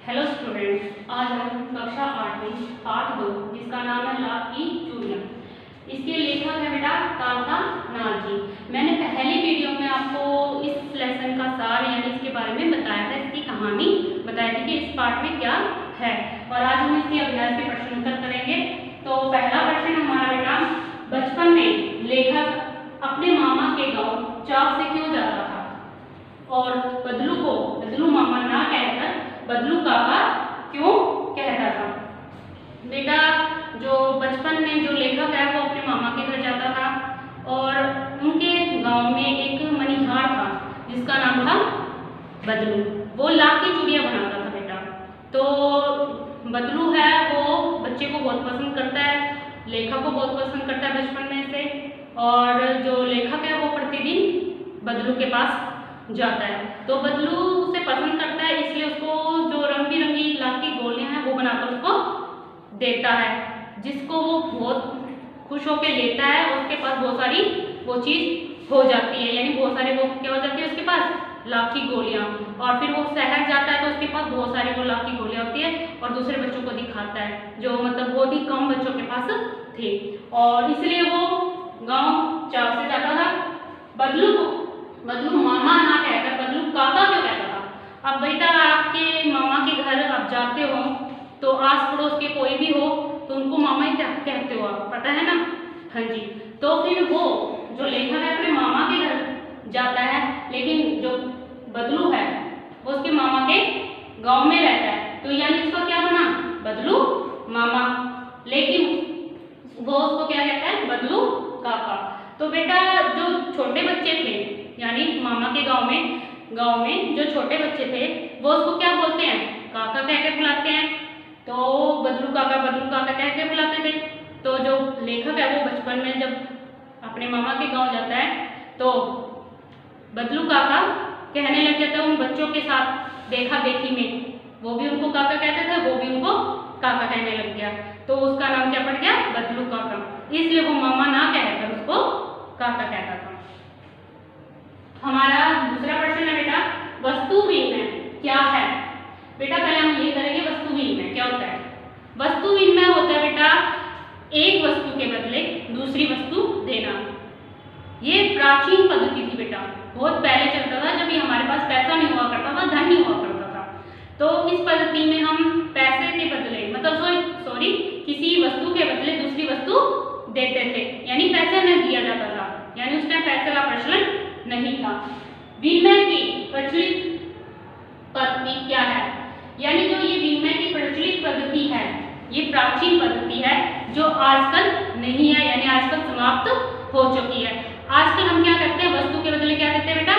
Hello students, आज हम कक्षा 8 पाठ 2 जिसका नाम है लाख की चूड़ियाँ। इसके लेखक है बेटा कांता नाजी। मैंने पहले वीडियो में आपको इस लेसन का सार यानी इसके बारे में बताया था, इसकी कहानी बताई थी कि इस पाठ में क्या है। और आज हम इसके अभ्यास के प्रश्न उत्तर करेंगे। तो पहला प्रश्न हमारा बेटा, बचपन में लेखक अपने मामा के गाँव चाव से क्यों जाता था और बदलू को बदलू मामा ना कहकर बदलू काका क्यों कहता था। बेटा जो बचपन में जो लेखक है वो अपने मामा के घर जाता था और उनके गांव में एक मनिहार था जिसका नाम था बदलू। वो लाख की चूड़ियाँ बनाता था बेटा। तो बदलू है वो बच्चे को बहुत पसंद करता है, लेखक को बहुत पसंद करता है बचपन में से। और जो लेखक है वो प्रतिदिन बदलू के पास जाता है। तो बदलू उसे पसंद करता है, इसलिए उसको जो रंग बिरंगी लाख की गोलियां हैं वो बनाकर उसको देता है, जिसको वो बहुत खुश होकर लेता है। और उसके पास बहुत सारी वो चीज़ हो जाती है, यानी बहुत सारे वो क्या हो जाती है उसके पास लाख की गोलियां। और फिर वो शहर जाता है तो उसके पास बहुत सारी वो लाख की गोलियां होती है और दूसरे बच्चों को दिखाता है, जो मतलब बहुत ही कम बच्चों के पास थे। और इसलिए वो गाँव चाव से जाता था। बदलू मामा ना कहकर बदलू काका क्यों कहता था। अब बेटा आपके मामा के घर आप जाते हो तो आस पड़ोस के कोई भी हो तो उनको मामा ही कहते हो आप, पता है ना। हाँ जी। तो फिर वो जो लेखक है अपने मामा के घर जाता है, लेकिन जो बदलू है वो उसके मामा के गांव में रहता है, तो यानी उसका क्या बना बदलू मामा, लेकिन वो उसको क्या कहता है बदलू काका। तो बेटा जो छोटे बच्चे थे यानी मामा के गांव में जो छोटे बच्चे थे वो उसको क्या बोलते हैं काका कह के बुलाते हैं। तो बदलू काका कह के बुलाते थे। तो जो लेखक है वो बचपन में जब अपने मामा के गांव जाता है तो बदलू काका कहने लग जाता है उन बच्चों के साथ देखा देखी में, वो भी उनको काका कहते थे, वो भी उनको काका कहने लग गया। तो उसका नाम क्या पड़ गया बदलू काका, इसलिए वो मामा ना कहकर उसको काका कहता था। हमारा दूसरा प्रश्न है बेटा, वस्तु विनिमय क्या है। बेटा पहले हम ये करेंगे वस्तु विनिमय क्या होता है। वस्तु विनिमय होता है बेटा एक वस्तु के बदले दूसरी वस्तु देना। ये प्राचीन पद्धति थी बेटा, बहुत पहले चलता था जब भी हमारे पास पैसा नहीं हुआ करता था, धन नहीं हुआ करता था। तो इस पद्धति में हम पैसे के बदले मतलब सॉरी किसी वस्तु के बदले दूसरी वस्तु देते थे, यानी पैसा न दिया जाता था, यानी उस टाइम पैसे का प्रचलन नहीं था। विनिमय की प्रचलित पद्धति क्या है, यानी जो ये विनिमय की प्रचलित पद्धति है ये प्राचीन पद्धति है जो आजकल नहीं है, यानी आजकल समाप्त हो चुकी है। आजकल हम क्या करते हैं वस्तु के बदले क्या देते हैं बेटा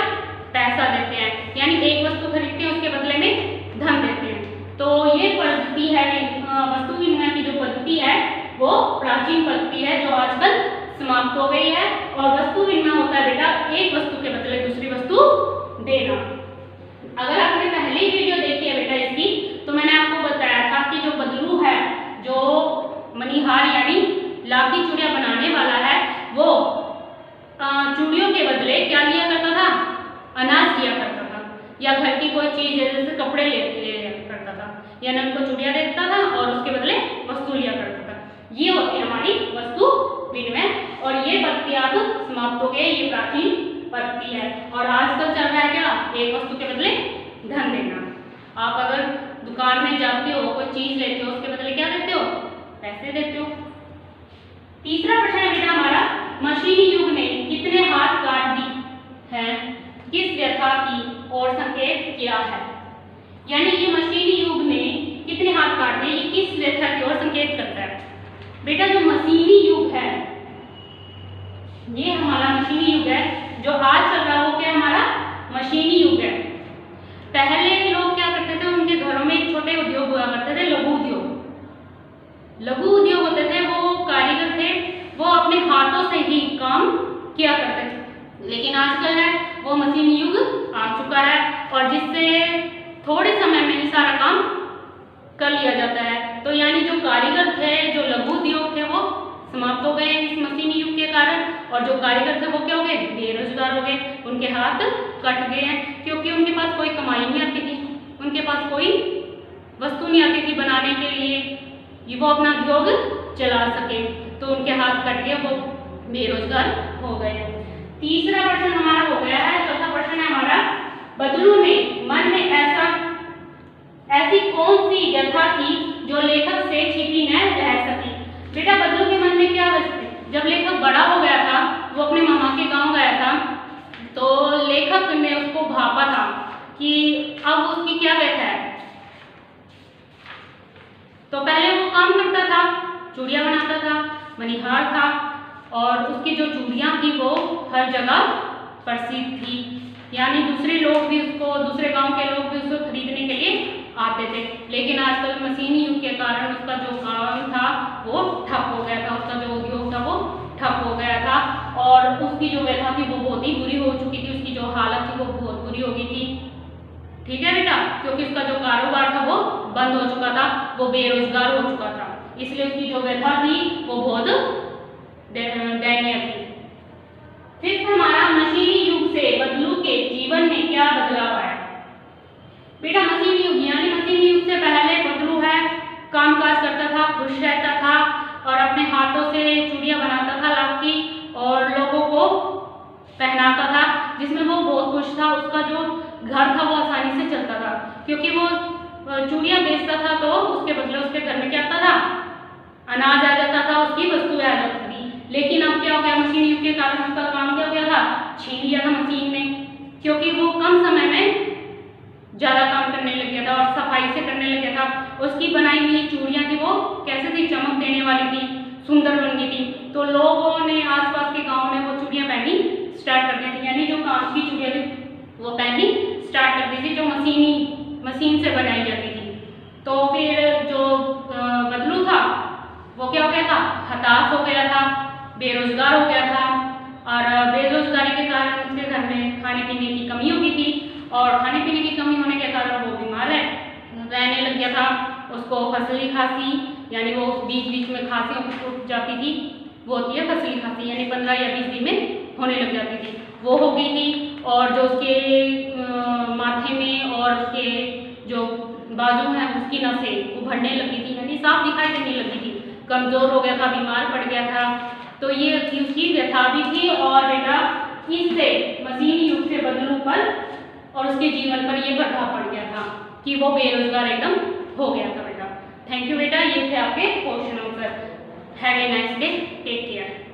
पैसा देते हैं, यानी एक वस्तु खरीदते हैं उसके बदले में धन देते हैं। तो ये पद्धति है वस्तु विनिमय की जो पद्धति है वो प्राचीन पद्धति है जो आजकल समाप्त हो गई है। और वस्तु विनिमय होता है बेटा एक वस्तु के बदले दूसरी वस्तु देना। अगर आपने पहली वीडियो देखी है बेटा इसकी, तो मैंने आपको बताया था कि जो बदलू है जो मनिहार यानी लाख की चूड़ियाँ बनाने वाला है वो चूड़ियों के बदले क्या लिया करता था अनाज लिया करता था, या घर की कोई चीज जैसे कपड़े लिया करता था, यानी उनको चूड़ियाँ देता था और उसके बदले वस्तु लिया करता था। ये होती है हमारी वस्तु विनिमय और ये पद्धति अब समाप्त हो गई, ये प्राचीन पद्धति है। और आजकल चल रहा है क्या एक वस्तु के बदले धन देना। आप अगर दुकान में जाते हो कोई चीज लेते हो उसके बदले क्या देते हो पैसे देते हो। तीसरा प्रश्न है बेटा हमारा, मशीनी युग ने कितने हाथ काट दी है, किस व्यथा की और संकेत क्या है। यानी ये मशीनी युग ने कितने हाथ काट दिए, ये किस व्यथा की ओर संकेत करता है। बेटा जो मशीनी युग है ये हमारा मशीनी युग है, जो आज चल रहा है वो क्या हमारा मशीनी युग है। पहले लोग क्या करते थे उनके घरों में एक छोटे उद्योग हुआ करते थे, लघु उद्योग होते थे। वो कारीगर थे, वो अपने हाथों से ही काम किया करते थे। लेकिन आजकल है वो मशीनी युग आ चुका है और जिससे थोड़े समय में ही सारा काम कर लिया जाता है। तो यानी जो कारीगर थे जो लघु उद्योग थे वो समाप्त हो गए इस मशीनी युग के कारण, और जो कारीगर थे वो क्या हो गए बेरोजगार हो गए, उनके हाथ कट गए हैं क्योंकि उनके पास कोई कमाई नहीं आती थी, उनके पास कोई वस्तु नहीं आती थी बनाने के लिए, ये वो अपना उद्योग चला सके, तो उनके हाथ कट गए, वो बेरोजगार हो गए। तीसरा प्रश्न हमारा हो गया है। चौथा प्रश्न है हमारा, बदलू में मन में ऐसी कौन सी व्यथा थी जो लेखक से छिपी न रह सकी। बेटा बदलू के मन में क्या, जब लेखक बड़ा हो गया था, वो अपने मामा के गांव गया था, तो लेखक ने उसको भापा था कि अब उसकी क्या व्यथा है। तो पहले वो काम करता था, चूड़ियाँ बनाता था, मणिहार था, और उसकी जो चूड़ियाँ थी वो हर जगह प्रसिद्ध थी, यानी दूसरे लोग भी उसको, दूसरे गांव के लोग भी उसको खरीदने के लिए आते थे। लेकिन आजकल मशीनी युग के कारण उसका जो काम था वो ठप हो गया था, उसका जो उद्योग था वो ठप हो गया था, और उसकी जो व्यथा थी वो बहुत ही बुरी हो चुकी थी, उसकी जो हालत थी वो बहुत बुरी हो गई थी। ठीक है बेटा, क्योंकि उसका जो कारोबार था वो बंद हो चुका था, वो बेरोजगार हो चुका था, इसलिए उसकी जो व्यथा थी वो बहुत दयनीय थी। फिर हमारा, मशीनी युग से बदलू के जीवन में क्या बदलाव आया। बेटा मशीनी युग, यानी मशीनी युग से पहले बदलू है कामकाज करता था, खुश रहता था, और अपने हाथों से चूड़ियाँ बनाता था लाख की, और लोगों को पहनाता था, जिसमें वो बहुत खुश था। उसका जो घर था वो आसानी से चलता था, क्योंकि वो चूड़ियाँ बेचता था, तो उसके बदले उसके घर में क्या आता था, अनाज आ जाता था, उसकी वस्तुएं आ जाती थी। लेकिन अब क्या हो गया, मशीन युग के कारण उसका काम क्या हो गया था, छीन लिया था मशीन ने, क्योंकि वो कम समय में ज़्यादा काम करने लग गया था और सफाई से करने लग गया था। उसकी बनाई हुई चूड़ियाँ थी वो कैसे थी, चमक देने वाली थी, सुंदर बन गई थी, तो लोगों ने आसपास के गाँव में वो चूड़ियाँ पहननी स्टार्ट कर दी थी, यानी जो कांच की चूड़ियाँ थी वो पहननी स्टार्ट कर दी थी, जो मशीन से बनाई जाती थी। तो फिर जो बदलू था वो क्या हो गया था, हताश हो गया था, बेरोजगार हो गया था, और बेरोजगारी के कारण उसके घर में खाने पीने की कमी हो गई थी, और खाने पीने की कमी होने के कारण वो बीमार रहने लग गया था। उसको फसली खांसी, यानी वो बीच बीच में खांसी उठ जाती थी, वो होती है फसली खांसी, यानी 15 या 20 दिन में होने लग जाती थी, वो हो गई थी। और जो उसके माथे में और उसके जो बाजू हैं उसकी नसें उभरने लगी थी, यानी साफ दिखाई देने लगी थी, कमजोर हो गया था, बीमार पड़ गया था। तो ये उसकी व्यथा भी थी, और बेटा इससे मशीनी युग से बदलू पर और उसके जीवन पर ये प्रभाव पड़ गया था कि वो बेरोजगार एकदम हो गया था बेटा। थैंक यू बेटा, ये थे आपके question answer. Have a nice day, take care.